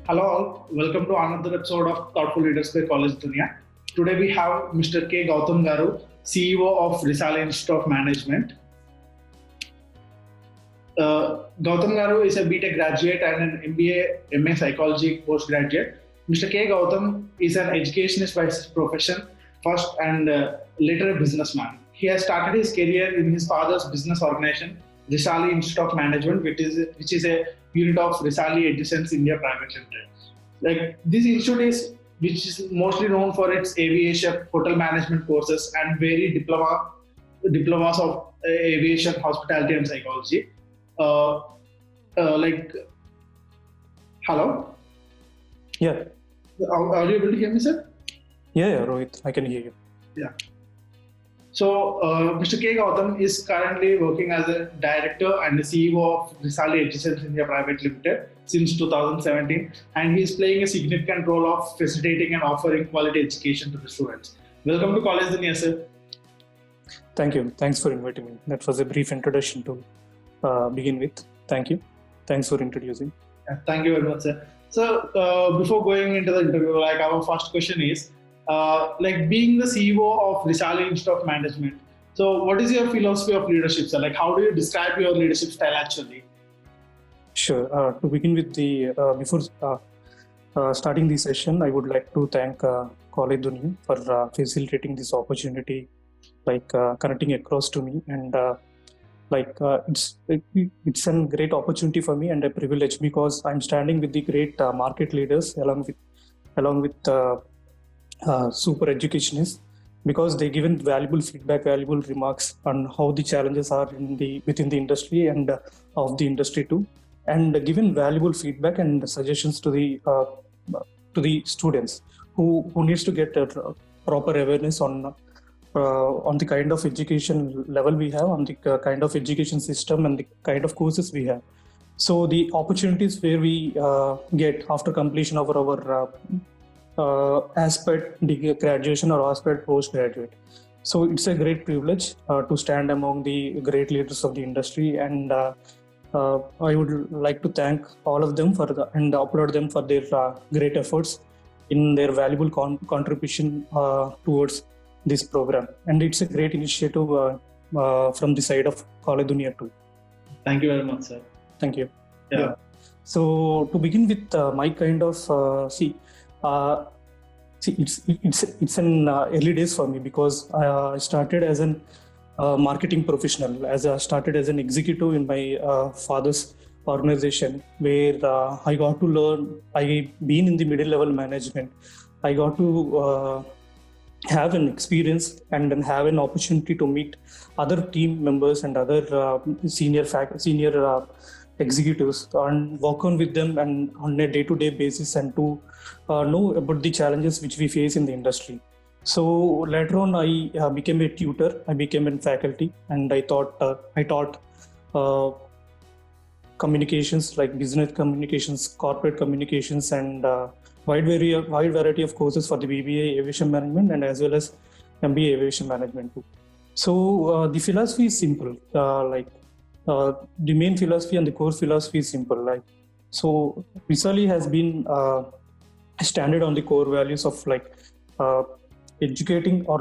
Hello all, welcome to another episode of Thoughtful Leaders by Collegedunia. Today we have Mr. K. Gowtham Garu, CEO of Risali Institute of Management. Gowtham Garu is a BTech graduate and an MBA, MA Psychology postgraduate. Mr. K. Gowtham is an educationist by his profession, first and later a businessman. He has started his career in his father's business organization, Risali Institute of Management, which is a unit of Risali Edison's India Private Limited. Like this institute which is mostly known for its aviation, hotel management courses, and varied diplomas of aviation, hospitality, and psychology. Uh, like, hello, Yeah, are you able to hear me, sir? yeah, Rohit, I can hear you. Yeah. So, Mr. K. Gowtham is currently working as a director and the CEO of Risali Edison's India Private Limited since 2017, and he is playing a significant role of facilitating and offering quality education to the students. Welcome to Collegedunia, sir. Thank you. Thanks for inviting me. That was a brief introduction to begin with. Thank you. Thanks for introducing. Thank you very much, sir. So, before going into the interview, like our first question is, like being the CEO of Risali Institute of Management. So, what is your philosophy of leadership, sir? Like, how do you describe your leadership style actually? Sure. To begin with, before starting the session, I would like to thank Collegedunia for facilitating this opportunity, connecting across to me, and it's a great opportunity for me and a privilege because I'm standing with the great market leaders along with super educationists, because they given valuable feedback, valuable remarks on how the challenges are within the industry and of the industry too, and given valuable feedback and suggestions to the students who needs to get a proper awareness on the kind of education level we have, on the kind of education system and the kind of courses we have. So the opportunities where we get after completion of our aspect graduation or aspect postgraduate. So it's a great privilege to stand among the great leaders of the industry, and I would like to thank all of them and applaud them for their great efforts in their valuable contribution towards this program. And it's a great initiative from the side of Collegedunia too. Thank you very much, sir. Thank you. Yeah. So to begin with, my kind of it's an early days for me because I started as an marketing professional, as I started as an executive in my father's organization, where I got to learn. I been in the middle level management. I got to have an experience and then have an opportunity to meet other team members and other senior executives and work on with them and on a day-to-day basis, and to know about the challenges which we face in the industry. So later on, I became a tutor. I became a faculty, and I taught communications like business communications, corporate communications, and wide variety of courses for the BBA Aviation Management and as well as MBA Aviation Management too. So the philosophy is simple. The main philosophy and the core philosophy is simple. So Risali has been standard on the core values of educating or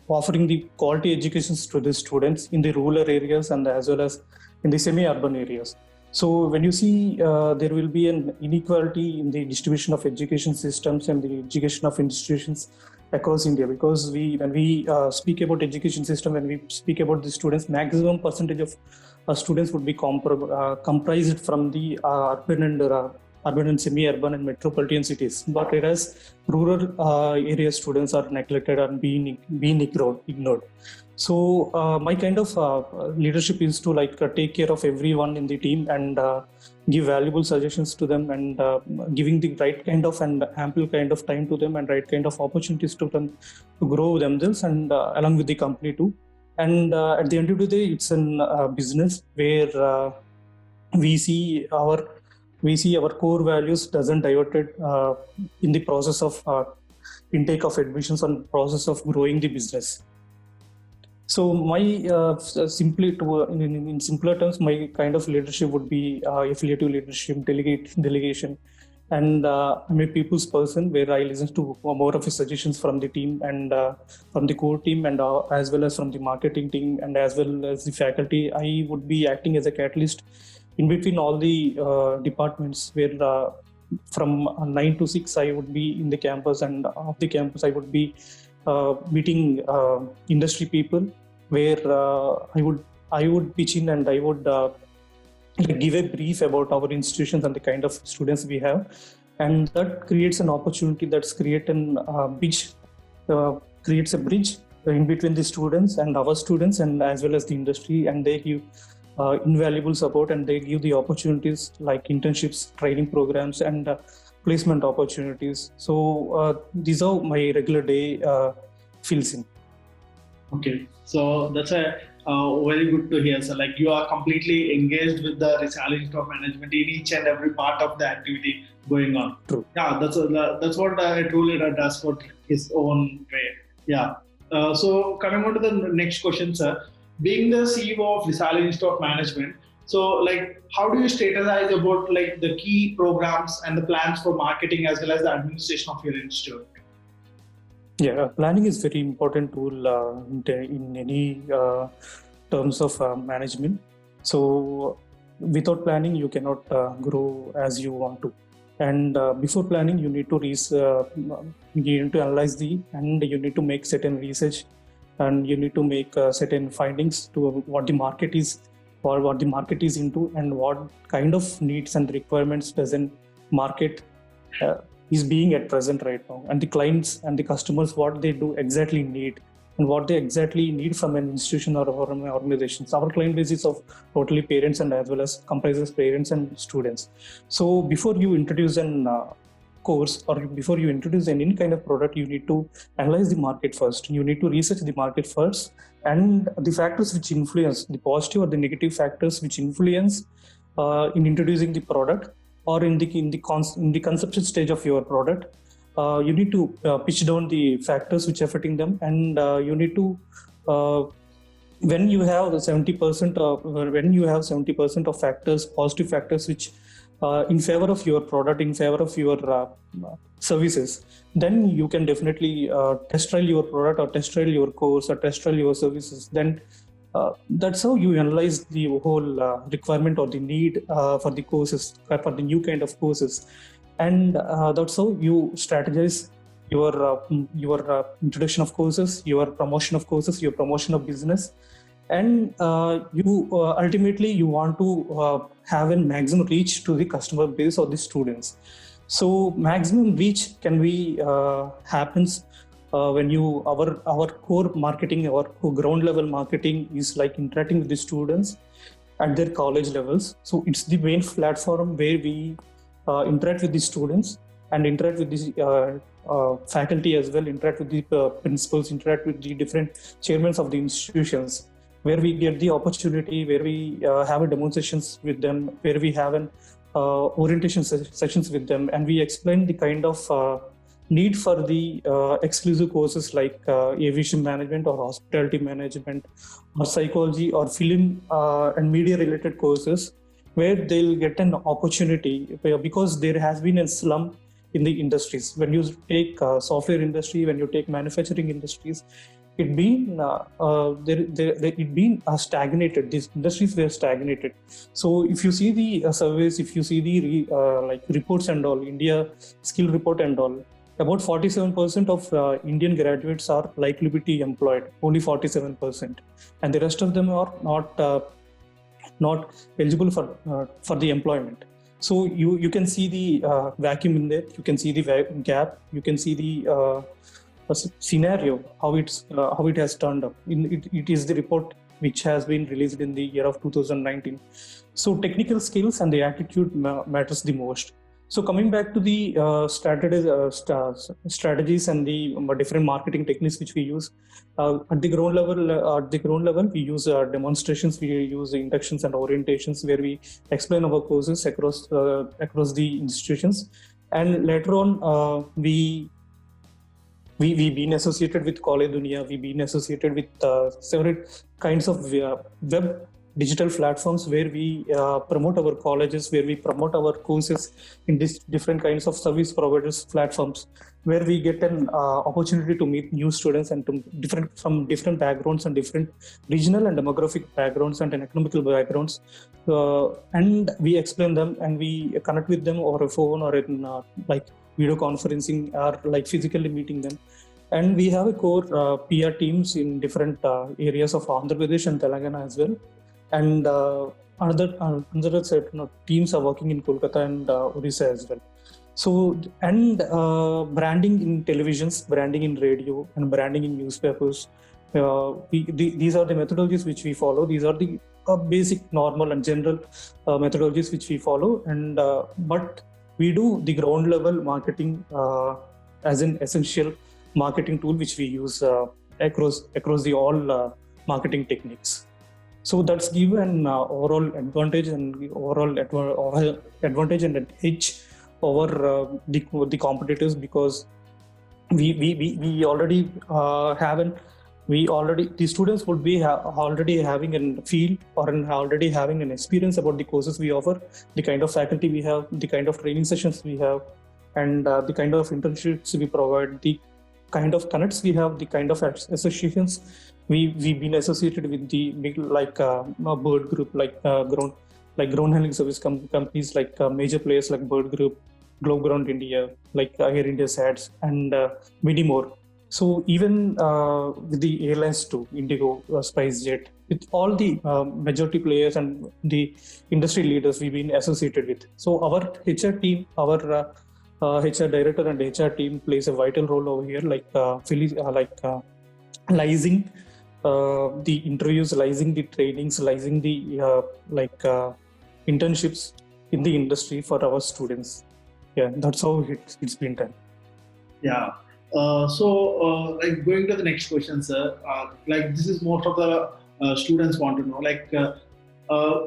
offering the quality educations to the students in the rural areas and as well as in the semi-urban areas. So when you see there will be an inequality in the distribution of education systems and the education of institutions across India, because when we speak about education system, when we speak about the students, maximum percentage of students would be comprised from the urban and semi-urban and metropolitan cities. But whereas rural area students are neglected and being ignored. So my kind of leadership is to take care of everyone in the team and give valuable suggestions to them, and giving the right kind of and ample kind of time to them and right kind of opportunities to them to grow themselves and along with the company too. And at the end of the day, it's a business where we see our core values doesn't diverted in the process of intake of admissions and process of growing the business. So my in simpler terms, my kind of leadership would be affiliative leadership, delegation, and I'm a people's person where I listen to more of the suggestions from the team and from the core team, and as well as from the marketing team, and as well as the faculty. I would be acting as a catalyst in between all the departments where from 9 to 6 I would be in the campus, and off the campus I would be meeting industry people where I would pitch in, and I would give a brief about our institutions and the kind of students we have, and that creates an opportunity, that's creates a bridge in between the students and our students, and as well as the industry, and they give invaluable support, and they give the opportunities like internships, training programs, and placement opportunities. So these are my regular day fills in. Okay, so that's a very good to hear. So, like, you are completely engaged with the Risali Institute of Management in each and every part of the activity going on. True. Yeah, that's what a true leader does for his own way. Yeah. So, coming on to the next question, sir. Being the CEO of Risali Institute of Management, so, like, how do you strategize about like the key programs and the plans for marketing as well as the administration of your institute? Yeah, planning is very important tool in any terms of management. So without planning, you cannot grow as you want to. And before planning, you need to analyze and you need to make certain research, and you need to make certain findings to what the market is, or what the market is into, and what kind of needs and requirements does an market is being at present right now, and the clients and the customers, what they do exactly need, and what they exactly need from an institution or an organization. So our client base is of totally parents, and as well as comprises parents and students. So before you introduce an course, or before you introduce any kind of product, you need to analyze the market first. You need to research the market first, and the factors which influence, the positive or the negative factors which influence in introducing the product, or in the conception stage of your product. You need to pitch down the factors which are affecting them, and you need to when you have 70% of factors, positive factors, which in favor of your product, in favor of your services, then you can definitely test trial your product, or test trial your course, or test trial your services. Then that's how you analyze the whole requirement or the need for the courses, for the new kind of courses, and that's how you strategize your introduction of courses, your promotion of courses, your promotion of business, and you ultimately you want to have a maximum reach to the customer base or the students. So maximum reach can be happens when our core marketing, our ground level marketing is like interacting with the students at their college levels. So it's the main platform where we interact with the students, and interact with the faculty as well, interact with the principals, interact with the different chairmen of the institutions, where we get the opportunity, where we have a demonstrations with them, where we have an orientation sessions with them, and we explain the kind of need for the exclusive courses like aviation management, or hospitality management, or psychology, or film and media related courses, where they'll get an opportunity, because there has been a slump in the industries. When you take software industry, when you take manufacturing industries, it been stagnated. These industries were stagnated. So if you see the surveys, if you see the like reports and all, India skill report and all, about 47% of Indian graduates are likely to be employed. Only 47%, and the rest of them are not eligible for the employment. So you can see the vacuum in there. You can see the gap. You can see the scenario, how it has turned up. It is the report which has been released in the year of 2019. So technical skills and the attitude matters the most. So coming back to the strategies and the different marketing techniques which we use at the ground level, we use demonstrations, we use inductions and orientations, where we explain our courses across the institutions, and later on we've been associated with Collegedunia, we've been associated with several kinds of web digital platforms where we promote our colleges, where we promote our courses in these different kinds of service providers platforms, where we get an opportunity to meet new students and from different backgrounds and different regional and demographic backgrounds and economical backgrounds, and we explain them and we connect with them over a phone or in like video conferencing or like physically meeting them. And we have a core PR teams in different areas of Andhra Pradesh and Telangana as well. And another set, teams are working in Kolkata and Odisha as well. So, and branding in televisions, branding in radio, and branding in newspapers. These are the methodologies which we follow. These are the basic, normal, and general methodologies which we follow. And but we do the ground level marketing as an essential marketing tool which we use across the all marketing techniques. So that's give an overall advantage and an edge over the competitors, because we already the students would be already having a feel or already having an experience about the courses we offer, the kind of faculty we have, the kind of training sessions we have, and the kind of internships we provide, the kind of connects we have, the kind of associations we've been associated with, the big Bird Group, ground handling service companies like major players like Bird Group, Globe Ground India, like Air India SATS, and many more. So even with the airlines too, Indigo, SpiceJet, with all the majority players and the industry leaders we've been associated with. So our HR team, our HR director and HR team plays a vital role over here, liaising the interviews, liaising the trainings, liaising the internships in the industry for our students. Yeah, that's how it's been done. Yeah. Like going to the next question, sir. This is most of the students want to know.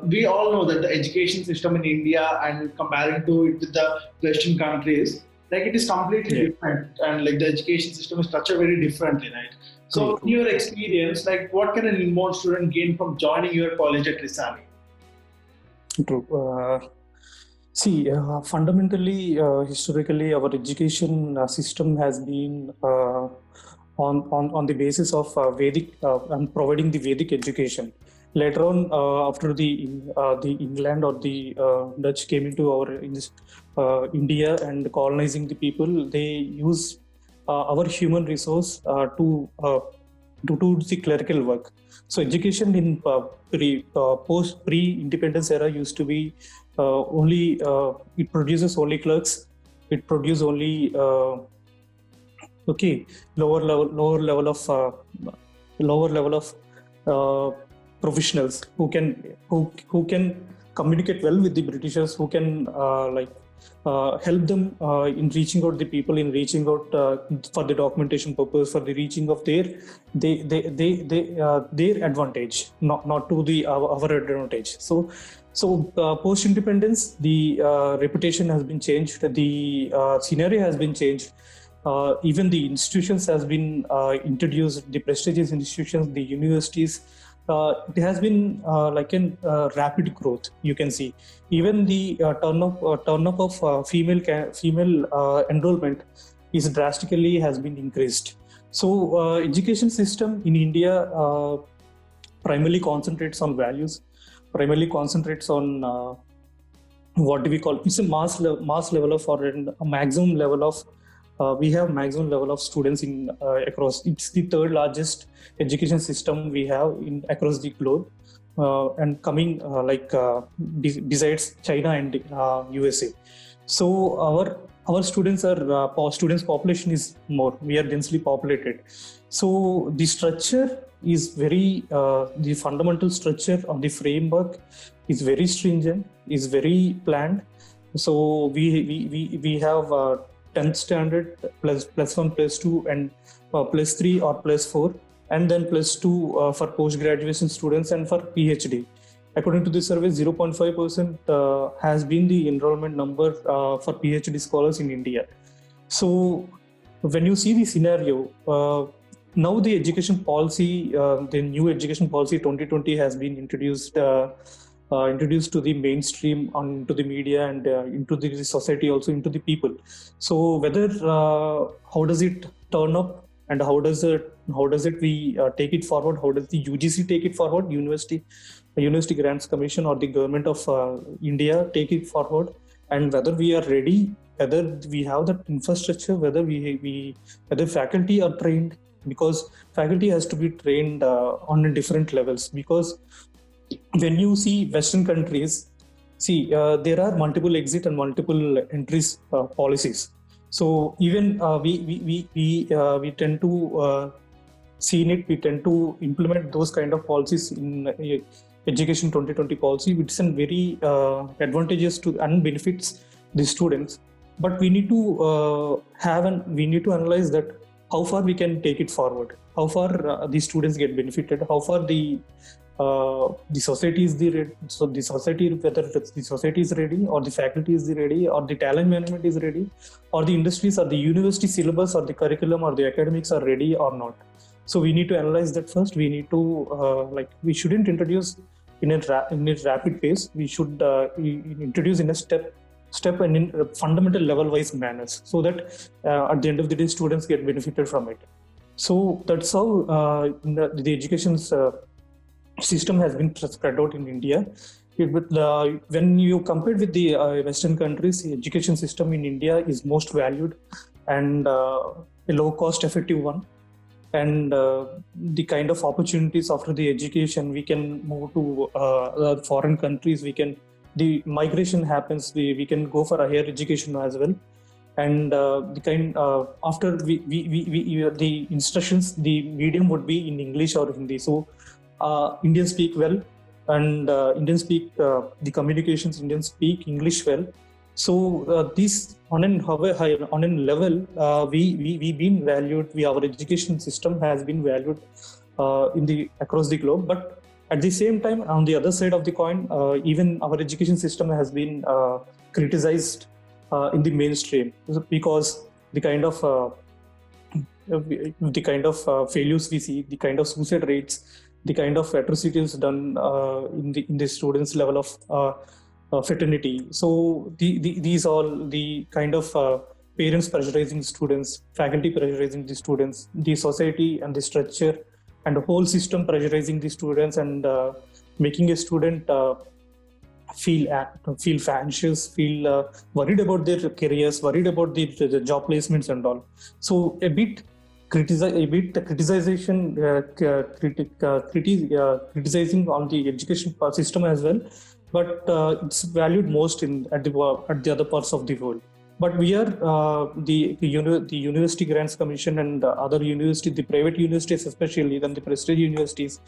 We all know that the education system in India, and comparing to it with the Western countries, it is completely different, and the education system is structured very differently, right? So, in your experience, what can an inbound student gain from joining your college at Risali? True. Fundamentally, historically, our education system has been on the basis of Vedic and providing the Vedic education. Later on, after the England or the Dutch came into our India and colonizing the people, they use our human resource to do the clerical work. So education in pre-independence era used to be only it produces only clerks. It produces only lower level of professionals who can communicate well with the Britishers, who can help them in reaching out the people, in reaching out for the documentation purpose, for the reaching of their advantage, not to the our advantage. So post independence, the reputation has been changed, the scenario has been changed. Even the institutions has been introduced, the prestigious institutions, the universities. It has been rapid growth. You can see even the turn up of female enrollment is drastically has been increased. So education system in India primarily concentrates on values, primarily concentrates on what do we call, it's a mass level of, or a maximum level of. We have maximum level of students in across. It's the third largest education system we have across the globe, and coming besides China and USA. So our students students population is more. We are densely populated. So the structure is very the fundamental structure of the framework is very stringent, is very planned. So we have 10th standard plus 1 plus 2 and plus 3 or plus 4, and then plus 2 for post-graduation students and for PhD. According to the survey, 0.5% has been the enrollment number for PhD scholars in India. So when you see the scenario, now the education policy, the new education policy 2020 has been introduced to the mainstream, to the media, and into the society, also into the people. So whether how does it turn up, and how does it we take it forward? How does the UGC take it forward? University Grants Commission or the government of India take it forward, and whether we are ready, whether we have that infrastructure, whether whether faculty are trained, because faculty has to be trained on different levels. Because when you see Western countries, there are multiple exit and multiple entries policies. So even we tend to see in it, we tend to implement those kind of policies in Education 2020 policy, which is very advantageous to and benefits the students. But we need to we need to analyze that how far we can take it forward, how far the students get benefited, how far the society is so the society, whether the society is ready, or the faculty is ready, or the talent management is ready, or the industries, or the university syllabus, or the curriculum, or the academics are ready or not. So we need to analyze that first. We need to we shouldn't introduce in a rapid pace. We should introduce in a step and in fundamental level wise manners, so that at the end of the day students get benefited from it. So that's how the education system has been spread out in India. When you compare with the Western countries, the education system in India is most valued and a low cost effective one. And the kind of opportunities after the education, we can move to foreign countries. The migration happens. We can go for a higher education as well. And after the instructions, the medium would be in English or Hindi. So Indians speak well, and Indians speak the communications. Indians speak English well. So these on a level, we been valued. Our education system has been valued across the globe. But at the same time, on the other side of the coin, even our education system has been criticized in the mainstream, because the kind of failures we see, the kind of suicide rates, the kind of atrocities done in the students' level of fraternity. So these all the kind of parents pressurizing students, faculty pressurizing the students, the society and the structure and the whole system pressurizing the students, and making a student feel anxious, feel worried about their careers, worried about the job placements and all. So a bit criticizing on the education system as well, but it's valued most at the other parts of the world. But we are the University Grants Commission and other universities, the private universities especially, then the prestige universities.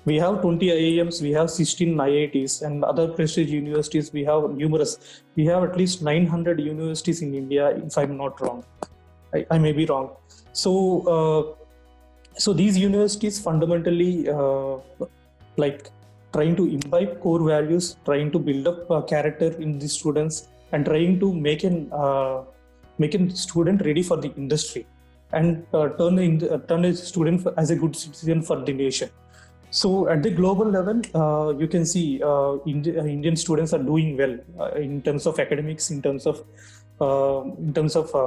We have 20 IIMs, we have 16 IITs, and other prestige universities. We have numerous. We have at least 900 universities in India, if I'm not wrong. I may be wrong. So these universities fundamentally trying to imbibe core values, trying to build up character in the students, and trying to make a student ready for the industry, and turn a student as a good citizen for the nation. So at the global level, you can see Indian students are doing well in terms of academics, in terms of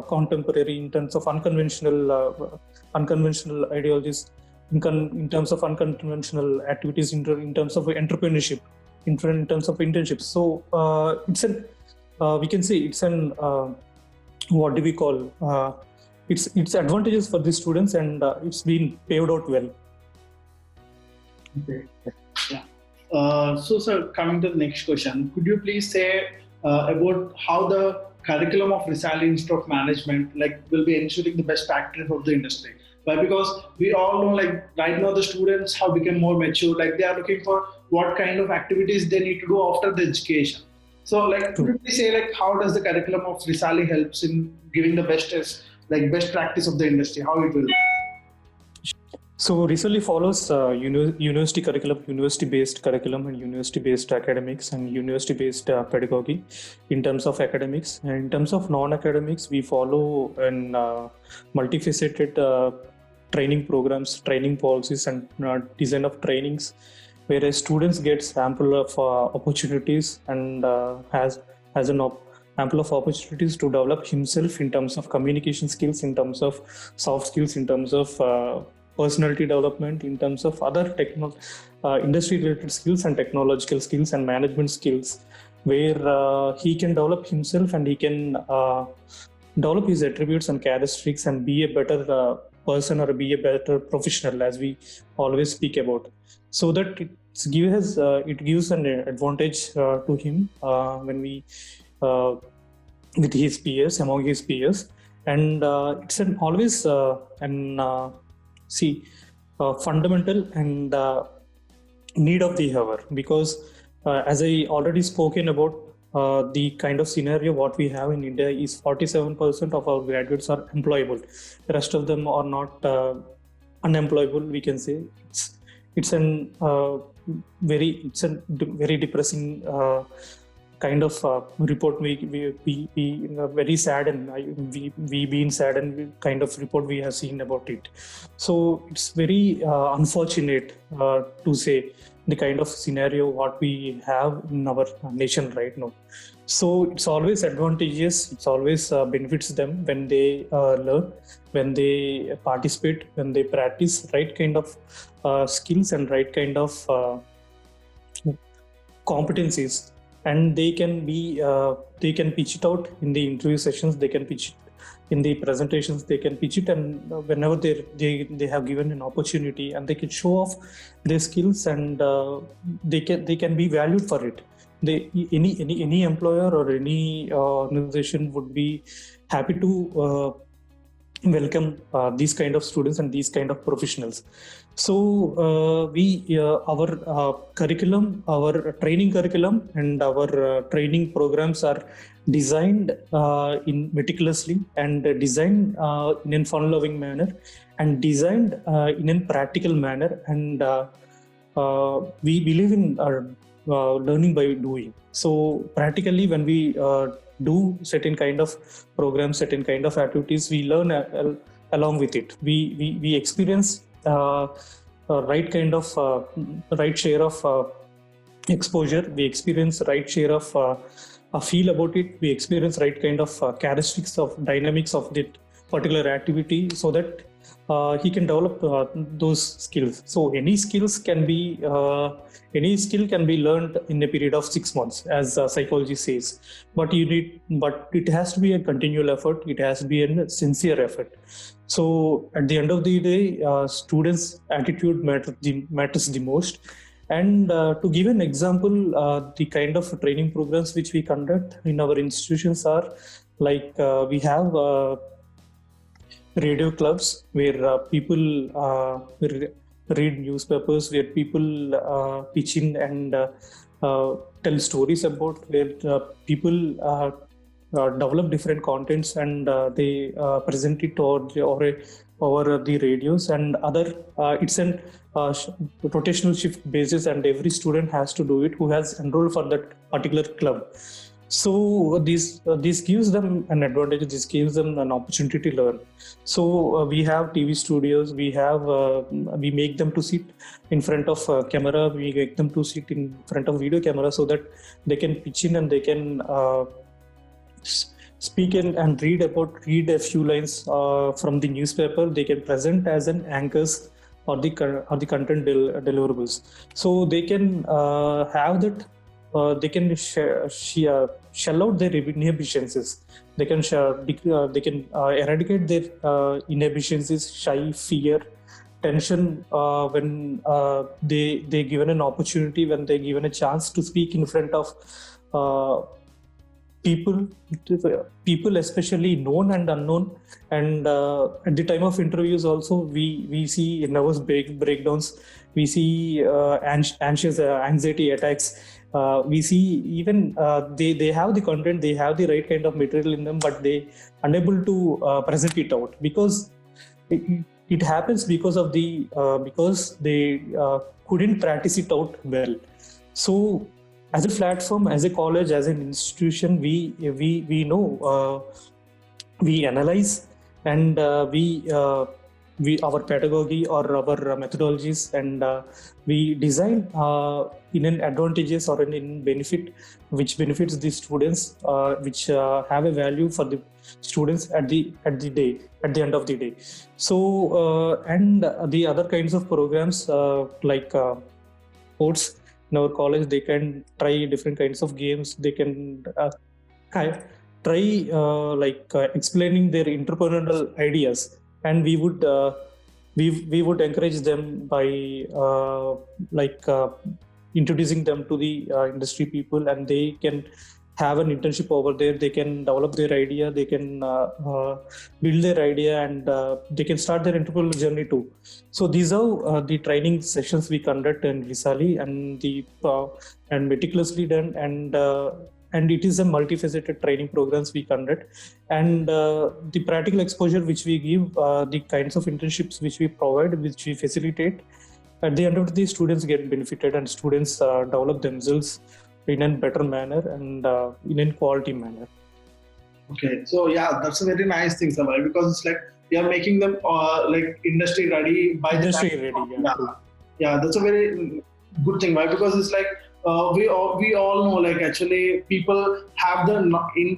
contemporary, in terms of unconventional ideologies, in terms of unconventional activities, in terms of entrepreneurship, in terms of internships. So we can say it's an what do we call? It's advantages for the students, and it's been paved out well. Okay. Yeah. So, sir, coming to the next question, could you please say about how the curriculum of Risali Institute of Management will be ensuring the best practice of the industry? Why? Because we all know right now the students have become more mature. They are looking for what kind of activities they need to do after the education. So could you please say how does the curriculum of Risali helps in giving the best practice of the industry? How it will? So Risali follows university curriculum, university-based curriculum, and university-based academics, and university-based pedagogy in terms of academics. And in terms of non-academics, we follow an multifaceted training programs, training policies, and design of trainings, whereas students gets ample of opportunities and has ample of opportunities to develop himself in terms of communication skills, in terms of soft skills, in terms of personality development, in terms of other industry related skills and technological skills and management skills, where he can develop himself and he can develop his attributes and characteristics and be a better person or be a better professional, as we always speak about. So that it gives an advantage to him when we with his peers, among his peers, and it's an always fundamental and need of the hour, because as I already spoken about, the kind of scenario what we have in India is 47% of our graduates are employable. The rest of them are not unemployable, we can say. It's a very depressing kind of report. We very sad, and we been saddened kind of report we have seen about it. So it's very unfortunate to say the kind of scenario what we have in our nation right now. So it's always advantageous, it's always benefits them when they learn, when they participate, when they practice right kind of skills and right kind of competencies, and they can pitch it out in the interview sessions, they can pitch it in the presentations, they can pitch it, and whenever they have given an opportunity, and they can show off their skills, and they can be valued for it. Any employer or any organization would be happy to welcome these kind of students and these kind of professionals. So our curriculum, our training curriculum, and our training programs are designed in meticulously, and designed in a fun-loving manner, and designed in a practical manner, and we believe in learning by doing. So practically, when we do certain kind of programs, certain kind of activities, we learn along with it. We experience right kind of right share of exposure. We experience right share of feel about it. We experience right kind of characteristics of dynamics of that particular activity, so that he can develop those skills. So any skill can be learned in a period of 6 months, as psychology says. But it has to be a continual effort. It has to be a sincere effort. So at the end of the day, students' attitude matters the most. And to give an example, the kind of training programs which we conduct in our institutions are like we have radio clubs where people read newspapers, where people pitch in and tell stories about, where people develop different contents, and they present it over the radios and other. It's an rotational shift basis, and every student has to do it who has enrolled for that particular club. So this gives them an advantage. This gives them an opportunity to learn. So we have TV studios. We make them to sit in front of camera. We make them to sit in front of video camera, so that they can pitch in and they can speak in and read a few lines from the newspaper. They can present as an anchors or the content deliverables. So they can have that. They can shell out their inhibitions. They can eradicate their inhibitions, shy, fear, tension when they given an opportunity, when they given a chance to speak in front of people especially known and unknown. And at the time of interviews also, we see nervous breakdowns. We see anxiety attacks. We see even they have the content, they have the right kind of material in them, but they unable to present it out, because it happens because they couldn't practice it out well. So as a platform, as a college, as an institution, we know, we analyze, and we our pedagogy or our methodologies, and we design in an advantageous or in benefit which benefits the students, which have a value for the students at the end of the day. So and the other kinds of programs like sports in our college, they can try different kinds of games. They can try explaining their entrepreneurial ideas, and we would encourage them by introducing them to the industry people, and they can have an internship over there. They can develop their idea, they can build their idea, and they can start their entrepreneurial journey too. So these are the training sessions we conduct in Risali, and meticulously done, and it is a multifaceted training programs we conduct, and the practical exposure which we give, the kinds of internships which we provide, which we facilitate. At the end of the day, students get benefited, and students develop themselves in a better manner and in a quality manner. Okay, so yeah, that's a very nice thing, Samar, because it's like we are making them like industry ready by industry the time. ready. Yeah, that's a very good thing. Why? Because it's like we all know, like actually people have the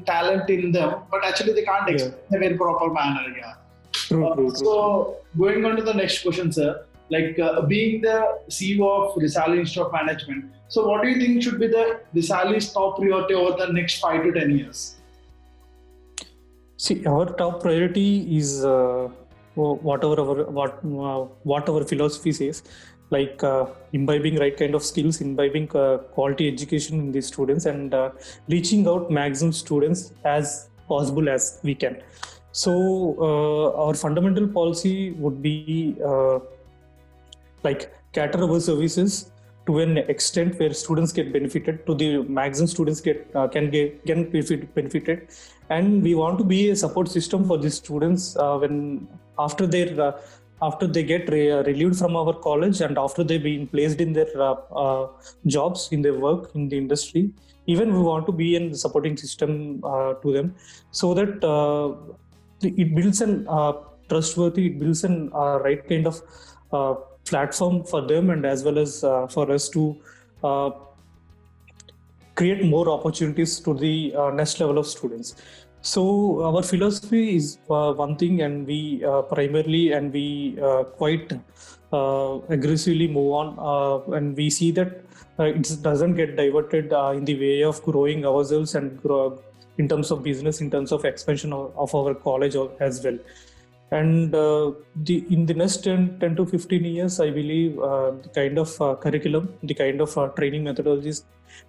talent in them, but actually they can't explain in a very proper manner. Yeah. True. So going on to the next question, sir. Like being the CEO of Risali Institute of Management, so what do you think should be the Risali's top priority over the next 5 to 10 years? See, our top priority is what our philosophy says, like imbibing right kind of skills, imbibing quality education in the students, and reaching out maximum students as possible as we can. So our fundamental policy would be cater our services to an extent where students get benefited, to the maximum students can benefited, and we want to be a support system for the students when after they get relieved from our college, and after they being placed in their jobs, in their work in the industry. Even we want to be in the supporting system to them, so that it builds an trustworthy, it builds an right kind of platform for them, and as well as for us to create more opportunities to the next level of students. So our philosophy is one thing, and we primarily and we quite aggressively move on, and we see that it doesn't get diverted in the way of growing ourselves and in terms of business, in terms of expansion of our college as well. And in the next 10 to 15 years, I believe the kind of curriculum, the kind of training methodologies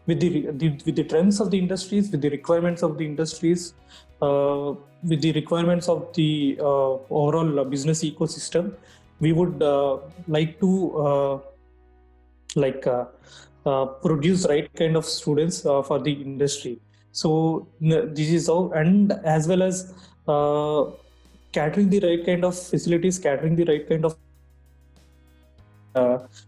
with the trends of the industries, with the requirements of the industries, with the requirements of the overall business ecosystem, we would like to produce right kind of students for the industry. So this is how, and as well as catering the right kind of facilities, catering the right kind of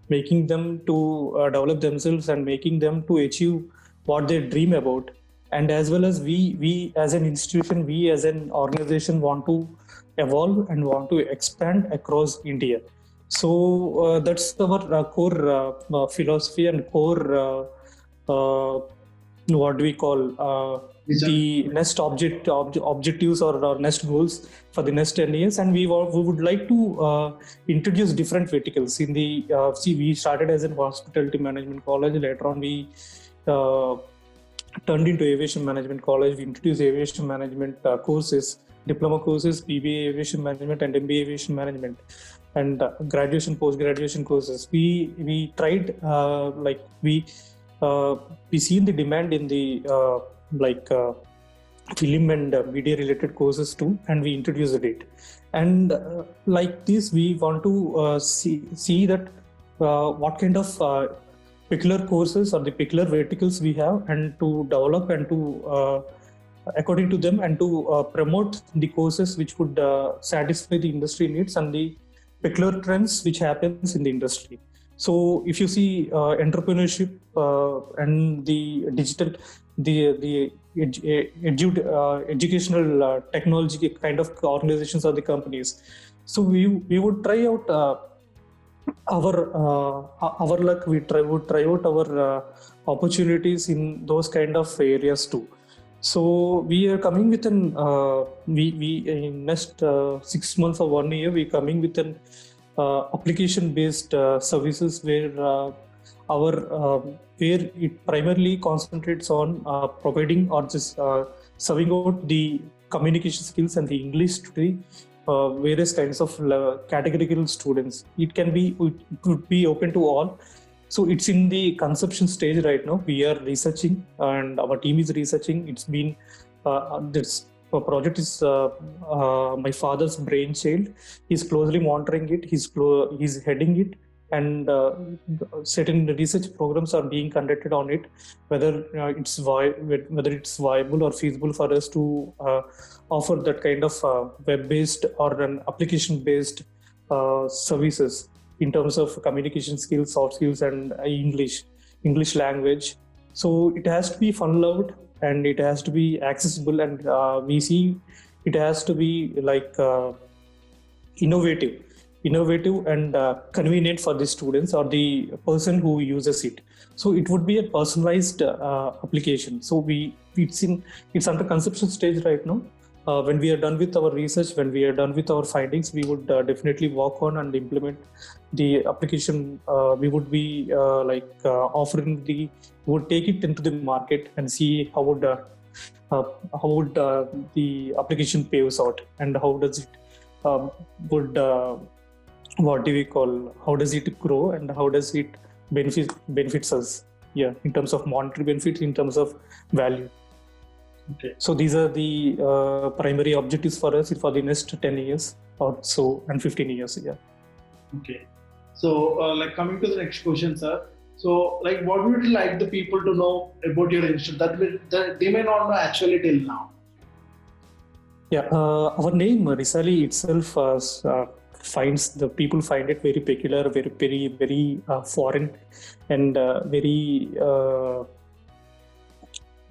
making them to develop themselves, and making them to achieve what they dream about. And as well as we as an institution, we as an organization want to evolve and want to expand across India. So that's our core philosophy and core what do we call the next objectives or next goals for the next 10 years. And we would like to introduce different verticals in the we started as a hospitality management college. Later on we turned into aviation management college. We introduced aviation management courses, diploma courses, BBA aviation management and MBA aviation management, and graduation, post-graduation courses. We tried we seen the demand in the film and media related courses too, and we introduced it. And like this, we want to see that what kind of particular courses or the particular verticals we have, and to develop and to according to them, and to promote the courses which would satisfy the industry needs and the particular trends which happens in the industry. So if you see entrepreneurship and the digital, the educational technology kind of organizations or the companies. So we would try out our luck. Would try out our opportunities in those kind of areas too. So we are coming with an we in next 6 months or 1 year we coming with an application based services where our where it primarily concentrates on providing or just serving out the communication skills and the English to the various kinds of categorical students. It would be open to all. So it's in the conception stage right now. We are researching and our team is researching. It's been this project is my father's brainchild. He's closely monitoring it. He's heading it, and certain research programs are being conducted on it. Whether it's viable or feasible for us to offer that kind of web-based or an application-based services in terms of communication skills, soft skills, and English language. So it has to be fun-loved and it has to be accessible, and we see it has to be like innovative and convenient for the students or the person who uses it. So it would be a personalized application. So it's under conception stage right now. When we are done with our research, when we are done with our findings, we would definitely work on and implement the application. We would be offering would take it into the market and see how would the application paves out, and how does it how does it grow, and how does it benefits us, in terms of monetary benefits, in terms of value. Okay. So these are the primary objectives for us for the next 10 years or so, and 15 years. Okay. So coming to the next question, sir. So what would you like the people to know about your institute that they may not know actually till now? Our name Risali itself find it very peculiar, very foreign, and very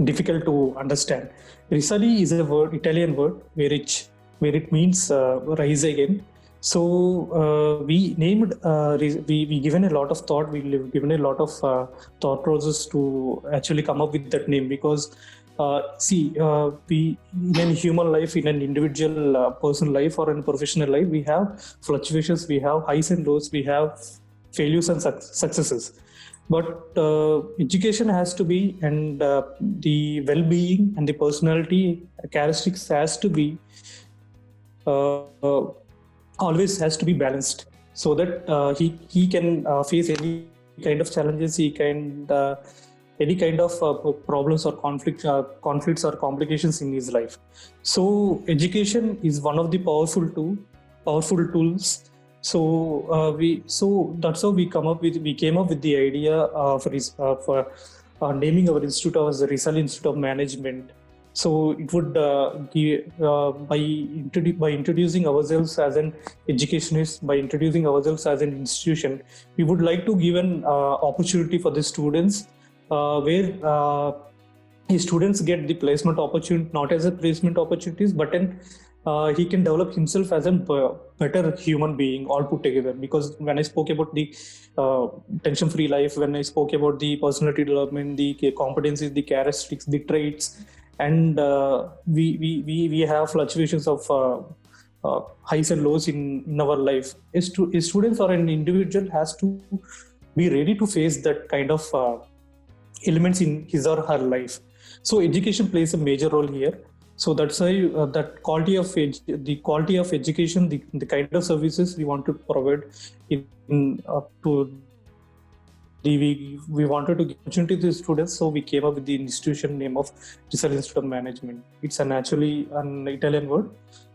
difficult to understand. Risali is a Italian word where it means rise again. So we named we given a lot of thought. We've given a lot of thought process to actually come up with that name, because we in a human life, in an individual personal life or in a professional life, we have fluctuations, we have highs and lows, we have failures and successes. But education has to be, and the well-being and the personality characteristics has to be always has to be balanced, so that he can face any kind of challenges, any kind of problems or conflicts or complications in his life. So education is one of the powerful tools. So that's how we came up with the idea of naming our institute as the Risali Institute of Management. So it would by introducing ourselves as an educationist, by introducing ourselves as an institution, we would like to give an opportunity for the students where students get the placement opportunity, not as a placement opportunities, but he can develop himself as a better human being all put together. Because when I spoke about the tension-free life, when I spoke about the personality development, the competencies, the characteristics, the traits, and we have fluctuations of highs and lows in our life. A student or an individual has to be ready to face that kind of elements in his or her life. So education plays a major role here. So that's why the quality of education, the kind of services we want to provide we wanted to give opportunity to the students. So we came up with the institution name of Risali Institute of Management. It's actually an Italian word,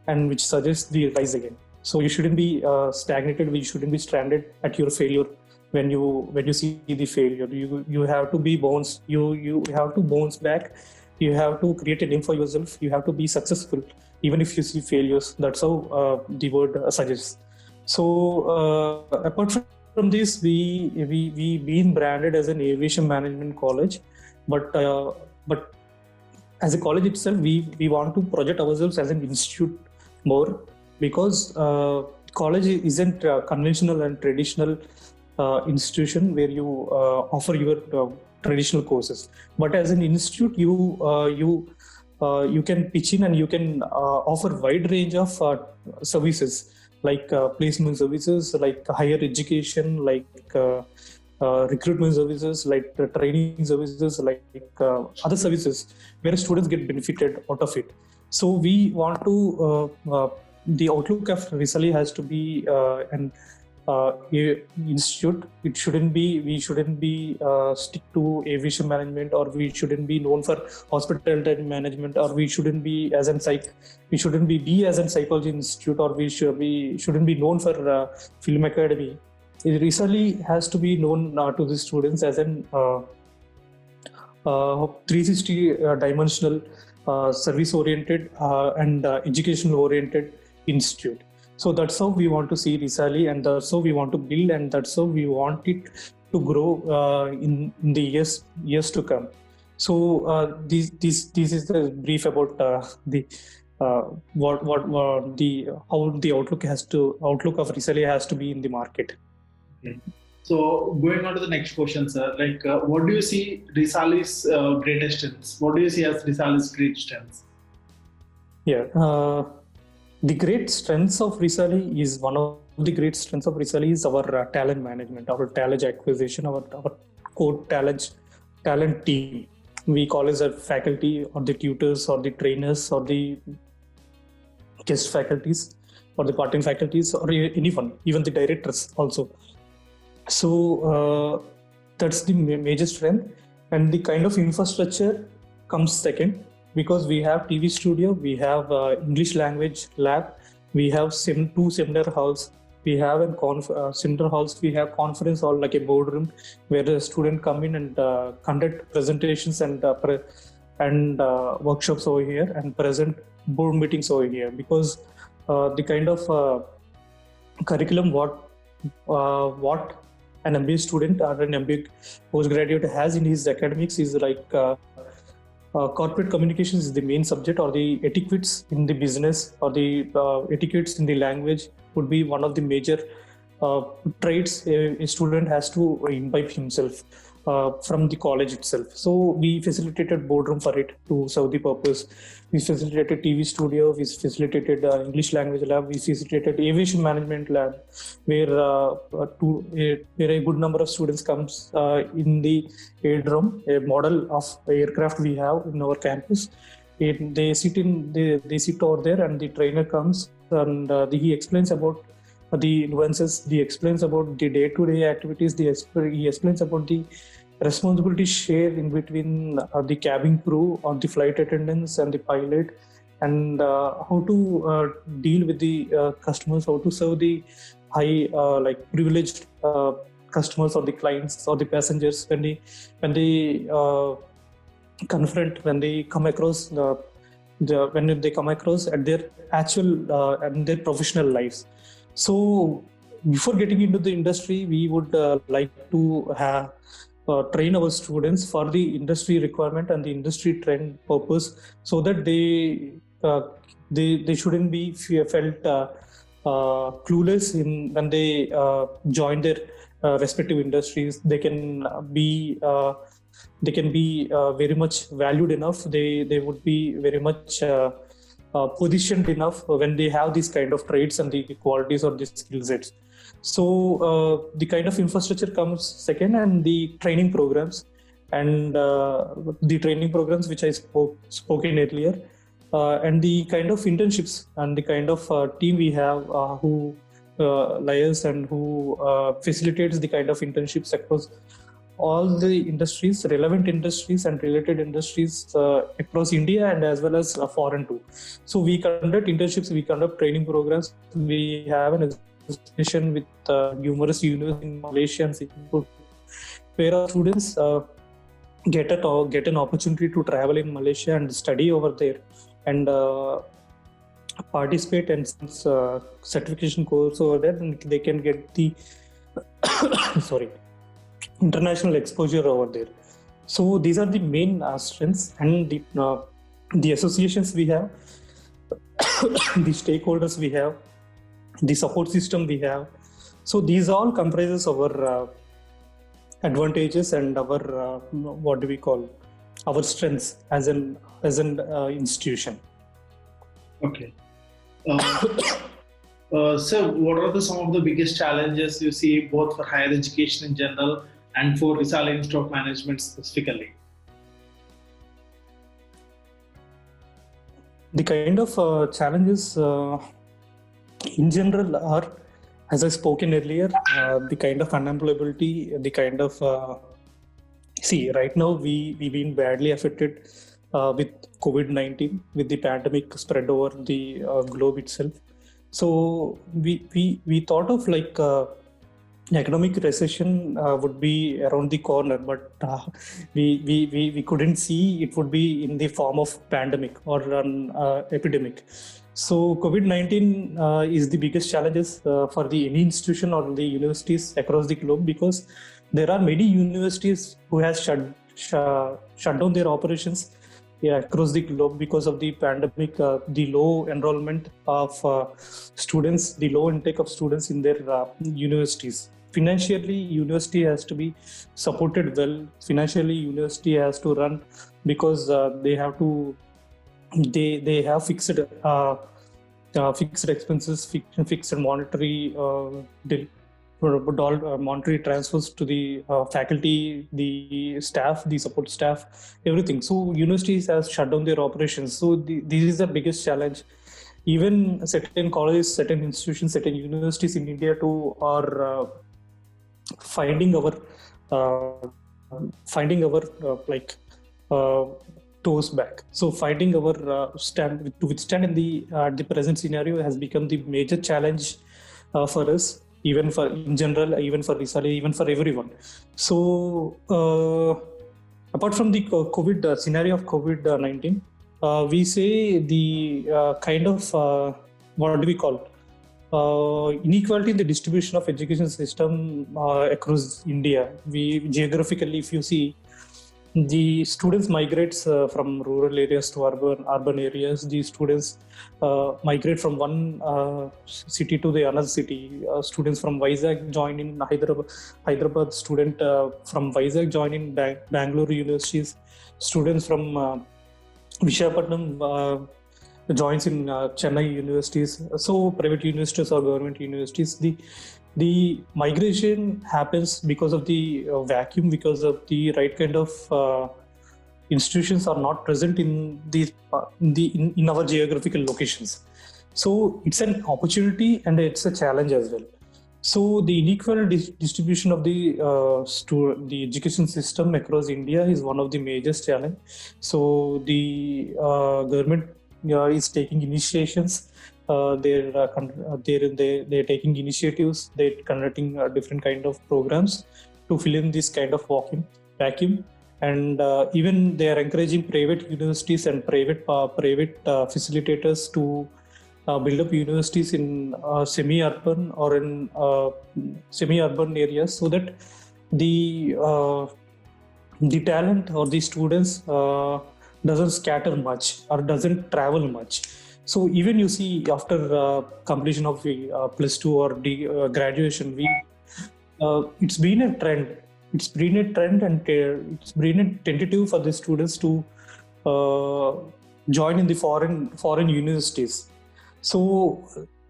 and which suggests the rise again. So you shouldn't be stagnated. You shouldn't be stranded at your failure. When you see the failure, you have to be bounce. You have to bounce back. You have to create a name for yourself. You have to be successful, even if you see failures. That's how the word suggests. So apart from this, we been branded as an aviation management college, but as a college itself, we want to project ourselves as an institute more, because college isn't conventional and traditional institution where you offer your traditional courses. But as an institute, you can pitch in and you can offer wide range of services, like placement services, like higher education, like recruitment services, like training services, like other services where students get benefited out of it. So we want to the outlook of Risali has to be an institute. We shouldn't be stick to aviation management, or we shouldn't be known for hospitality management, or we shouldn't be as an psychology institute, or we shouldn't be known for film academy. It recently has to be known to the students as an 360 dimensional service oriented and educational oriented institute. So that's how we want to see Risali, and that's how we want to build, and that's how we want it to grow in the years to come. So this is the brief about the how the outlook of Risali has to be in the market. Okay. So going on to the next question, sir, like what do you see Risali's greatest strengths? What do you see as Risali's great strengths? Yeah, the great strengths of Risali is our talent management, our talent acquisition, our core talent team. We call as a faculty, or the tutors, or the trainers, or the guest faculties, or the part-time faculties, or anyone, even the directors also. So that's the major strength, and the kind of infrastructure comes second, because we have TV studio, we have English language lab, we have 2 seminar halls, we have seminar halls, we have conference hall like a boardroom where the student come in and conduct presentations and workshops over here, and present board meetings over here. Because the kind of curriculum what an MBA student or an MBA postgraduate has in his academics is like corporate communications is the main subject, or the etiquettes in the business, or the etiquettes in the language would be one of the major traits a student has to imbibe himself from the college itself. So we facilitated boardroom for it to serve the purpose. We facilitated TV studio, we facilitated English language lab, we facilitated aviation management lab, where where a good number of students comes in the aerodrome, a model of aircraft we have in our campus. They sit over there, and the trainer comes, and he explains about the nuances, he explains about the day-to-day activities, he explains about the responsibility share in between the cabin crew, or the flight attendants and the pilot, and how to deal with the customers, how to serve the high like privileged customers, or the clients, or the passengers when they when they come across at their actual and their professional lives. So before getting into the industry, we would like to have train our students for the industry requirement and the industry trend purpose, so that they shouldn't be felt clueless in when they join their respective industries. They can be very much valued enough. They would be very much positioned enough when they have these kind of traits and the qualities or the skill sets. So the kind of infrastructure comes second, and the training programs, and the training programs which I spoke in earlier, and the kind of internships and the kind of team we have who liaise and who facilitates the kind of internships across all the industries, relevant industries and related industries across India, and as well as foreign too. So we conduct internships, we conduct training programs. We have an association with numerous universities in Malaysia and Singapore, where our students get an opportunity to travel in Malaysia and study over there, and participate in certification course over there, and they can get the international exposure over there. So these are the main strengths, and the associations we have, the stakeholders we have, the support system we have. So these all comprises our advantages and our what do we call our strengths as an institution. Okay. So, what are some of the biggest challenges you see both for higher education in general and for Risali Institute of Management specifically? The kind of challenges in general are, as I spoken earlier, the kind of unemployability, the kind of see, right now we've been badly affected with COVID-19, with the pandemic spread over the globe itself. So we thought of like economic recession would be around the corner, but we couldn't see it would be in the form of pandemic or an epidemic. So COVID-19 is the biggest challenges for the any institution or the universities across the globe, because there are many universities who has shut down their operations across the globe because of the pandemic, the low enrollment of students, the low intake of students in their universities. Financially, university has to be supported well. Financially, university has to run because they have fixed expenses, fixed monetary monetary transfers to the faculty, the staff, the support staff, everything. So universities have shut down their operations. So this is the biggest challenge. Even certain colleges, certain institutions, certain universities in India too are finding our toes back. So finding our stand to withstand in the present scenario has become the major challenge for us, even for in general, even for Risali, even for everyone. So apart from the COVID scenario of COVID-19, we say the kind of what do we call inequality in the distribution of education system across India. We geographically, if you see, the students migrates from rural areas to urban areas. The students migrate from one city to the another city. Students from Vizag join in Hyderabad. Student from Vizag join in Bangalore universities. Students from Vishakapatnam joins in Chennai universities. So private universities or government universities, the migration happens because of the vacuum, because of the right kind of institutions are not present in in our geographical locations. So it's an opportunity and it's a challenge as well. So the unequal distribution of the education system across India is one of the major challenge. So the government is taking initiations. They're taking initiatives. They're conducting different kind of programs to fill in this kind of vacuum. And even they are encouraging private universities and private facilitators to build up universities in semi-urban or in semi-urban areas, so that the talent or the students doesn't scatter much or doesn't travel much. So even you see after completion of the plus two or graduation, it's been a trend. It's been a trend and it's been a tentative for the students to join in the foreign universities. So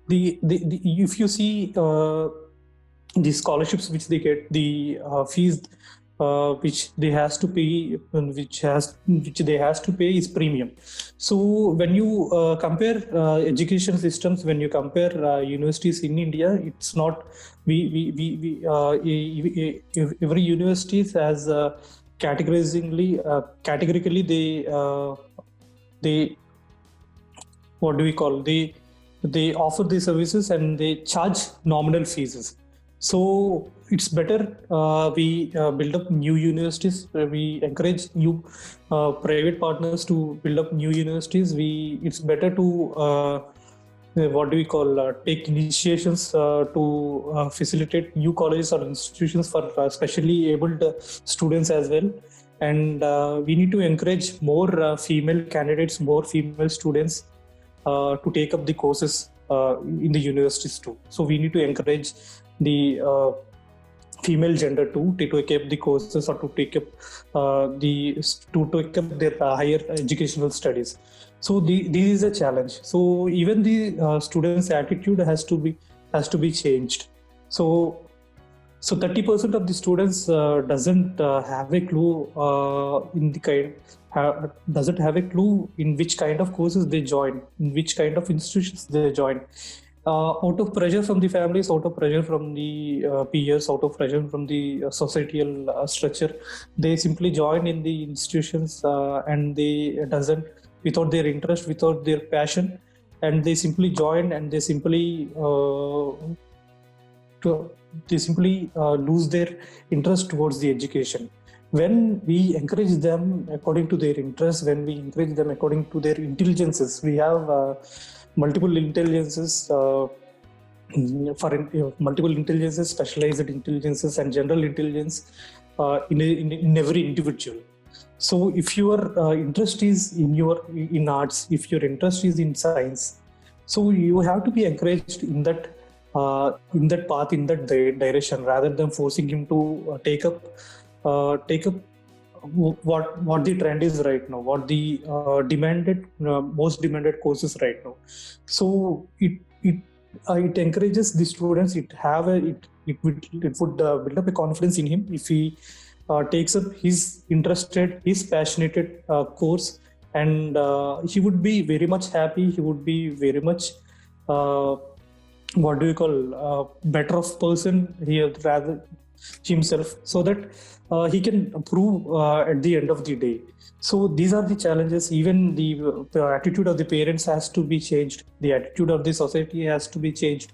if you see the scholarships which they get, the fees which they has to pay, is premium. So when you compare education systems, when you compare universities in India, it's not every university has categorically they what do we call, they offer the services and they charge nominal fees. So it's better we build up new universities. We encourage new private partners to build up new universities. It's better to take initiations to facilitate new colleges or institutions for specially abled students as well. and we need to encourage more female candidates, more female students to take up the courses in the universities too. So we need to encourage the female gender too to take up the courses, or to take up their higher educational studies. So this is a challenge. So even the students' attitude has to be changed. So 30% of the students doesn't have a clue doesn't have a clue in which kind of courses they join, in which kind of institutions they join. Out of pressure from the families, out of pressure from the peers, out of pressure from the societal structure, they simply join in the institutions and they doesn't, without their interest, without their passion, and they simply join and they simply lose their interest towards the education. When we encourage them according to their interests, when we encourage them according to their intelligences, we have multiple intelligences, multiple intelligences, specialized intelligences, and general intelligence in every individual. So if your interest is in arts, if your interest is in science, so you have to be encouraged in that path, in that direction, rather than forcing him to take up what the trend is right now, what the most demanded courses right now. So it encourages the students. It would build up a confidence in him if he takes up his passionate course, and he would be very much happy. He would be very much better off person here rather himself, so that he can prove at the end of the day. So these are the challenges. Even the attitude of the parents has to be changed. The attitude of the society has to be changed.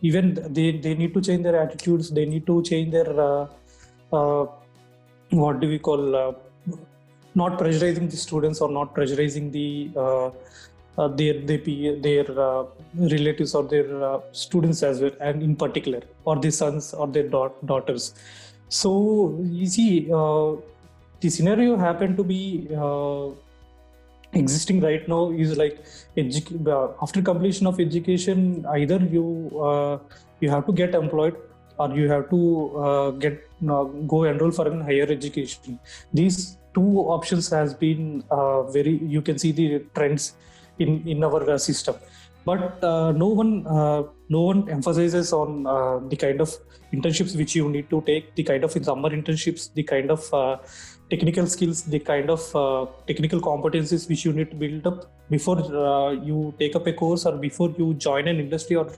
Even they need to change their attitudes. They need to change their not pressurizing the students, or not pressurizing their relatives or their students as well, and in particular, or their sons or their daughters. So you see, the scenario happened to be existing right now is like after completion of education, either you have to get employed, or you have to go enroll for a higher education. These two options has been you can see the trends in our system, but no one emphasizes on the kind of internships which you need to take, the kind of summer internships, the kind of technical skills, the kind of technical competencies which you need to build up before you take up a course, or before you join an industry, or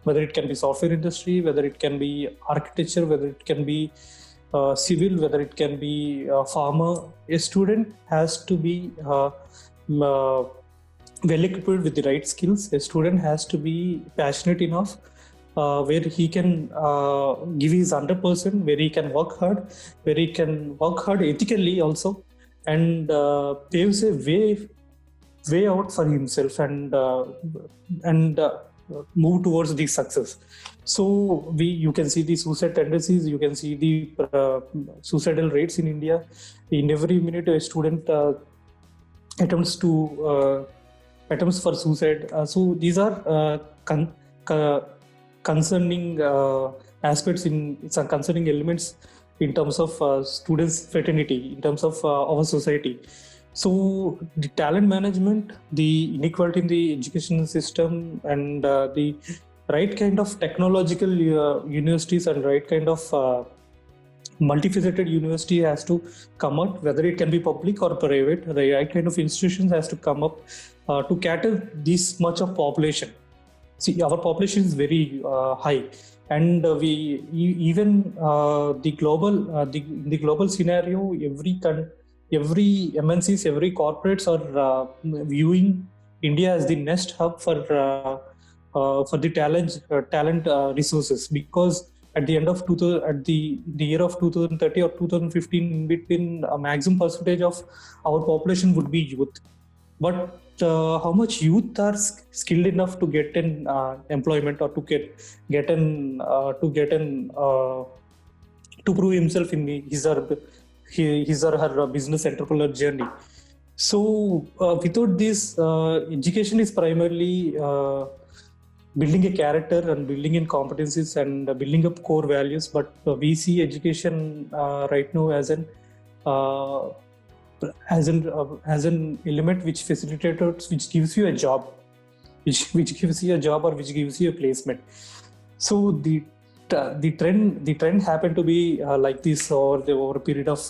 whether it can be software industry, whether it can be architecture, whether it can be civil, whether it can be pharma. A student has to be well equipped with the right skills. A student has to be passionate enough, where he can give his 100%, where he can work hard, ethically also, and paves a way out for himself, and move towards the success. So you can see the suicide tendencies, you can see the suicidal rates in India. In every minute, a student attempts for suicide. So these are concerning aspects, some concerning elements in terms of students' fraternity, in terms of our society. So the talent management, the inequality in the education system, and the right kind of technological universities and right kind of multifaceted university has to come out, whether it can be public or private. The right kind of institutions has to come up to cater this much of population. See, our population is very high, and even the global scenario, every MNCs, every corporates are viewing India as the next hub for the talent resources, because at the end of the year of 2030 or 2015, in between, a maximum percentage of our population would be youth. But how much youth are skilled enough to get an employment, or to get an to prove himself in his or her business entrepreneur journey. So without this, education is primarily building a character and building in competencies and building up core values. But we see education right now uh, as an element which facilitates, which gives you a job, which gives you a job or which gives you a placement. So the trend happened to be like this over a period of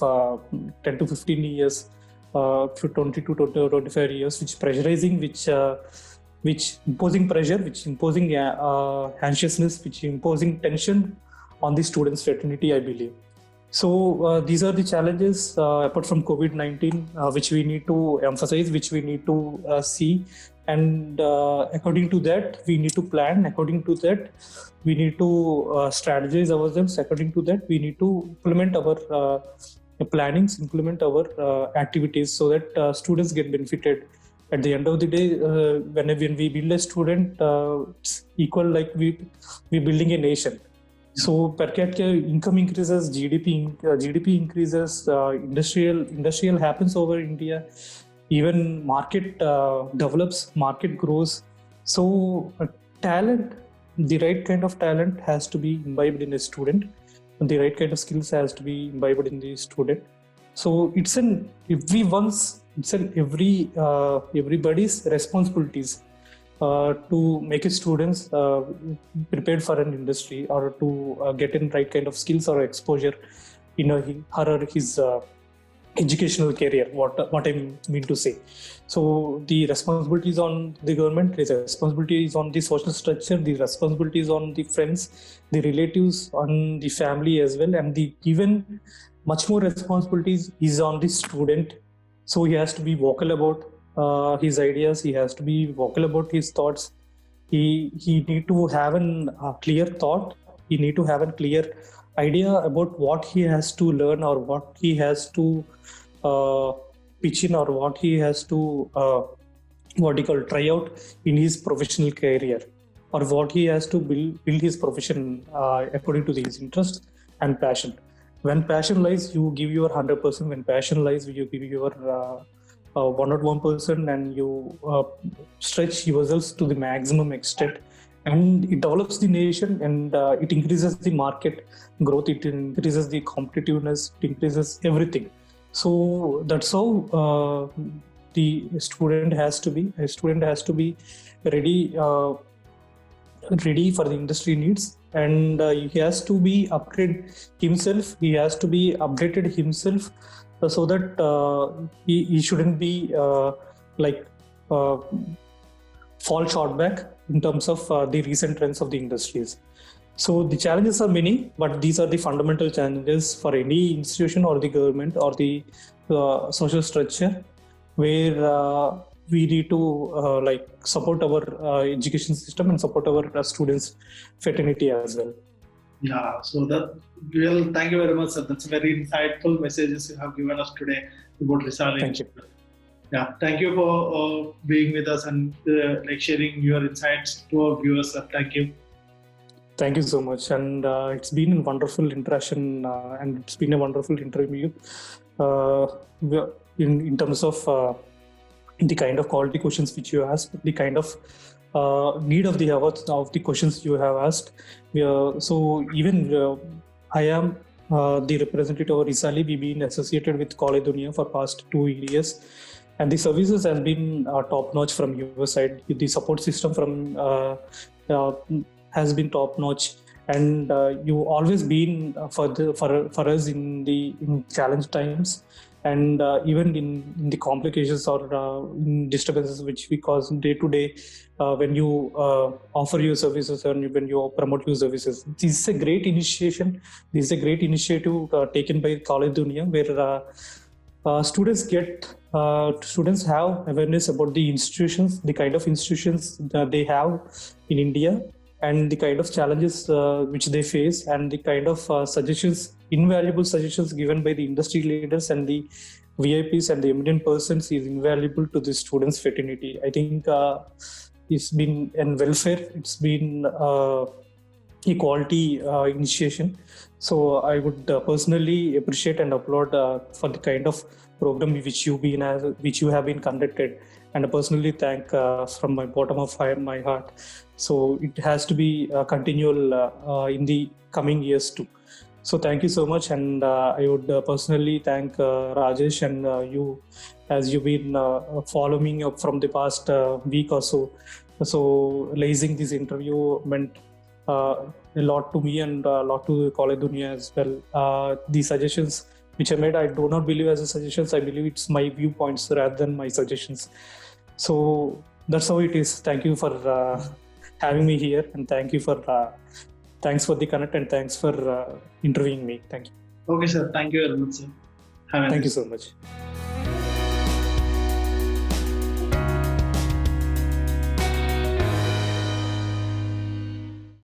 10 to 15 years, to 20 to 25 years, which pressurizing, which imposing pressure, which imposing anxiousness, which imposing tension on the students' fraternity, I believe. So these are the challenges apart from COVID-19, which we need to emphasize, which we need to see, and according to that, we need to plan. According to that, we need to strategize ourselves. According to that, we need to implement our plannings, implement our activities, so that students get benefited. At the end of the day, when we build a student, it's equal like we building a nation. So per capita income increases, GDP increases, industrial happens over India, even market develops, market grows. So talent, the right kind of talent has to be imbibed in a student, and the right kind of skills has to be imbibed in the student. So it's everybody's responsibilities to make his students prepared for an industry, or to get in right kind of skills or exposure in her or his educational career. What I mean to say. So the responsibility is on the government, the responsibility is on the social structure, the responsibility is on the friends, the relatives, on the family as well, and the even much more responsibilities is on the student. So he has to be vocal about his ideas. He has to be vocal about his thoughts. He need to have a clear thought. He need to have a clear idea about what he has to learn, or what he has to pitch in, or what he has to try out in his professional career, or what he has to build his profession according to his interest and passion. When passion lies, you give your 100%. When passion lies, you give your 101%, and you stretch yourselves to the maximum extent, and it develops the nation, and it increases the market growth, it increases the competitiveness, it increases everything. So that's how the student has to be. A student has to be ready for the industry needs, and he has to be upgraded himself. He has to be updated himself, so that he shouldn't be fall short back in terms of the recent trends of the industries. So the challenges are many, but these are the fundamental challenges for any institution or the government or the social structure, where we need to support our education system and support our students' fraternity as well. Yeah, so thank you very much, sir. That's very insightful messages you have given us today about Risali. Thank you. Yeah, thank you for being with us and sharing your insights to our viewers, sir. Thank you. Thank you so much, and it's been a wonderful interaction, and it's been a wonderful interview in terms of the kind of quality questions which you asked, the kind of need of the hours of the questions you have asked. So even I am the representative of Risali. We've been associated with Collegedunia for past 2 years, and the services has been top notch from your side. The support system from has been top notch, and you always been for us in challenge times, and even in the complications or in disturbances which we cause day to day when you offer your services and when you promote your services. This is a great initiation. This is a great initiative taken by Collegedunia, where students have awareness about the institutions, the kind of institutions that they have in India, and the kind of challenges which they face, and the kind of invaluable suggestions given by the industry leaders and the VIPs and the eminent persons is invaluable to the students' fraternity. I think it's been in welfare. It's been equality initiation. So I would personally appreciate and applaud for the kind of program which you have been conducted, and I personally thank from my bottom of my heart. So it has to be continual in the coming years too. So thank you so much, and I would personally thank Rajesh and you, as you've been following up from the past week or so. So raising this interview meant a lot to me and a lot to Collegedunia as well. The suggestions which I made, I do not believe as a suggestions. I believe it's my viewpoints rather than my suggestions. So that's how it is. Thank you for having me here, and thanks for the connect, and thanks for interviewing me. Thank you. Okay, sir. Thank you very much, sir. Thank you so much.